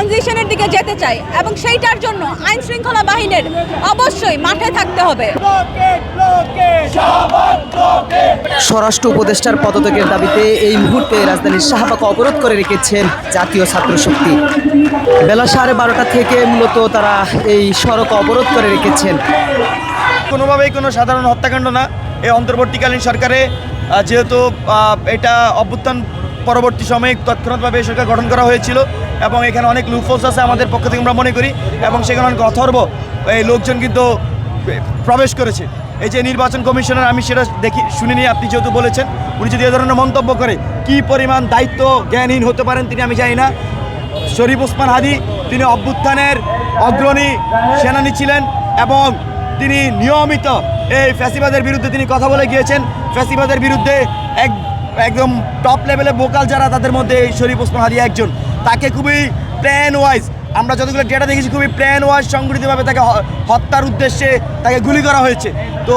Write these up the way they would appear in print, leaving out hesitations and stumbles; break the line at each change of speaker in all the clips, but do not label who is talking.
ট্রানজিশনের দিকে যেতে চাই এবং সেইটার জন্য আইন শৃঙ্খলা বাহিনীর অবশ্যই মাঠে থাকতে হবে।
স্বরাষ্ট্র উপদেষ্টার পদত্যাগের দাবিতে এই মুহূর্তে রাজধানীর শাহবাগ অবরোধ করে রেখেছেন জাতীয় ছাত্র শক্তি। বেলা 12:30 থেকে মূলত তারা এই সড়ক অবরোধ করে রেখেছেন।
কোনোভাবেই কোনো সাধারণ হত্যাকাণ্ড না। এই অন্তর্বর্তীকালীন সরকারে যেহেতু এটা অভ্যুত্থান পরবর্তী সময়ে তৎক্ষণাৎভাবে এই সরকার গঠন করা হয়েছিল এবং এখানে অনেক লুফলস আছে আমাদের পক্ষ থেকে আমরা মনে করি, এবং সেখানে অনেক অথর্ব এই লোকজন কিন্তু প্রবেশ করেছে। এই যে নির্বাচন কমিশনার, আমি সেটা শুনিনি, আপনি যেহেতু বলেছেন, উনি যদি এ ধরনের মন্তব্য করে কী পরিমাণ দায়িত্ব জ্ঞানহীন হতে পারেন তিনি আমি জানি না। শরীফ ওসমান হাদি তিনি অভ্যুত্থানের অগ্রণী সেনানী ছিলেন এবং তিনি নিয়মিত এই ফ্যাসিবাদের বিরুদ্ধে তিনি কথা বলে গিয়েছেন। ফ্যাসিবাদের বিরুদ্ধে একদম টপ লেভেলে ভোকাল যারা, তাদের মধ্যে এই শরীফ ওসমান হাদি একজন। তাকে খুবই প্ল্যান ওয়াইজ, আমরা যতগুলো ডেটা দেখেছি, খুবই প্ল্যান ওয়াইজ সংগঠিতভাবে তাকে হত্যার উদ্দেশ্যে তাকে গুলি করা হয়েছে। তো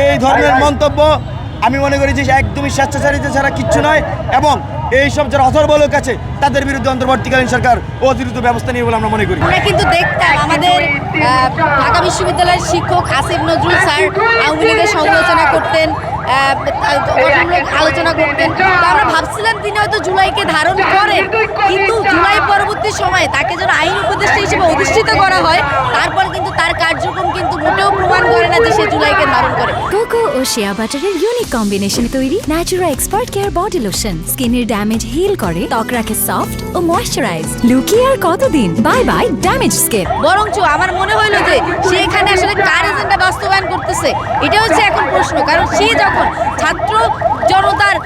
এই ধরনের মন্তব্য আমি মনে করি যে একদমই স্বেচ্ছাচারিতা ছাড়া কিচ্ছু নয়, এবং এইসব যারা অথর্ব লোক আছে তাদের বিরুদ্ধে অন্তর্বর্তীকালীন সরকার অতিরিক্ত ব্যবস্থা নিয়ে বলে আমরা মনে করি।
আমরা কিন্তু দেখতাম আমাদের ঢাকা বিশ্ববিদ্যালয়ের শিক্ষক আসিফ নজরুল স্যার আওয়ামী লীগের সমালোচনা করতেন, আলোচনা করতেন। তো আমরা ভাবছিলাম তিনি হয়তো জুলাইকে ধারণ করেন, কিন্তু জুলাই পরবর্তী সময়ে তাকে যেন আইন উপদেষ্টা হিসেবে অধিষ্ঠিত করা হয়, তারপর কিন্তু তার কার্যক্রম কিন্তু মোটেও প্রমাণ করে না যে সে জুলাইকে ধারণ করে।
কোকো ও শিয়া বাটারের ইউনিক কম্বিনেশনে তৈরি Natura expert care body lotion স্কিনের ড্যামেজ হিল করে, ত্বক রাখে সফট ও ময়েশ্চারাইজ। লুকিয়ে আর কতদিন, বাই বাই ড্যামেজ স্কিন।
বরঞ্চ আমার মনে হইলো যে সে এখানে আসলে কার এজেন্ডা বাস্তবায়ন করতেছে, এটা হচ্ছে এখন প্রশ্ন। কারণ সে যখন ছাত্র জনতার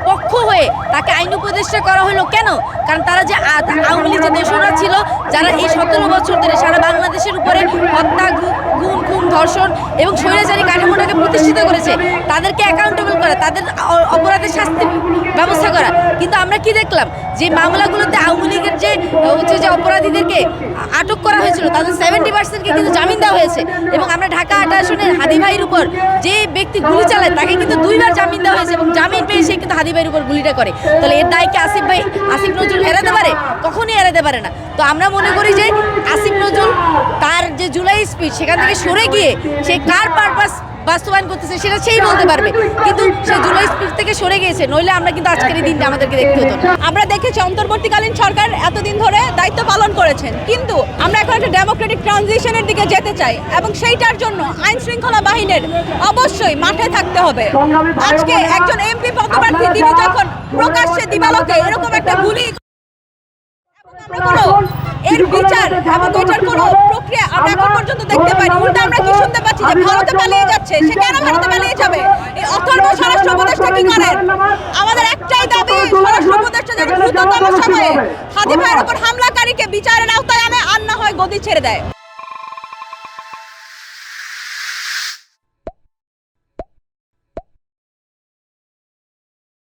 পক্ষ হয়ে তাকে আইন উপদেষ্টা করা হলো কেন? কারণ তারা যে আওয়ামী লীগ যে দোসররা ছিল, যারা এই 17 বছর ধরে সারা বাংলাদেশের উপরে হত্যা, গুম, খুন, ধর্ষণ এবং স্বৈরাচারী কাঠামোটাকে প্রতিষ্ঠিত করেছে, তাদেরকে অ্যাকাউন্টেবল করা, তাদের অপরাধের শাস্তি ব্যবস্থা করা। কিন্তু আমরা কি দেখলাম যে মামলাগুলোতে আওয়ামী লীগের যে অপরাধীদেরকে আটক করা হয়েছিল, তাদের 70%কে কিন্তু জামিন দেওয়া হয়েছে। এবং আমরা ঢাকা 8 আসনের হাদি ভাইয়ের উপর যে ব্যক্তি গুলি চালায় তাকে কিন্তু 2 বার জামিন দেওয়া হয়েছে, এবং জামিন পেয়ে সে কিন্তু হাদি ভাইয়ের উপর গুলিটা করে। তাহলে এর দায়কে আসিফ নজরুল এড়াতে পারে? কখনই এড়াতে পারে না। তো আমরা মনে করি যে আসিফ নজরুল তার যে জুলাই স্পিচ সেখান থেকে সরে গিয়ে সে কার পারপাস বাস্তবায়ন করতেছে সেটা সেই বলতে পারবে, কিন্তু সে জুলাই স্পিচ থেকে সরে গিয়েছে, নইলে আমরা কিন্তু আজকের এই দিনটা আমাদেরকে দেখতে হতো না।
আমরা দেখেছি অন্তর্বর্তীকালীন সরকার এতদিন ধরে দায়িত্ব পালন করেছেন, কিন্তু আমরা এখন একটা ডেমোক্রেটিক ট্রানজিশনের দিকে যেতে চাই এবং সেইটার জন্য আইন শৃঙ্খলা বাহিনীর অবশ্যই মাঠে থাকতে হবে। আজকে একজন এমপি পদপ্রার্থী তিনি যখন প্রকাশ্যে দিবালোকে এরকম একটা গুলি, এর বিচার এবং এটার কোনো প্রক্রিয়া আমরা এখন পর্যন্ত দেখতে পাইনি। উল্টা আমরা কি শুনতে পাচ্ছি যে ভারতে পালিয়ে যাচ্ছে। সে কেন ভারতে পালিয়ে যাবে? এই অথর্ব স্বরাষ্ট্র উপদেষ্টা কি করেন? আমাদের একটাই দাবি, স্বরাষ্ট্র উপদেষ্টা যেন দ্রুততম সময়ে হাদি ভাইয়ের উপর হামলাকারীকে বিচারের আওতায় আনে, আর না হয় গদি ছেড়ে দেয়।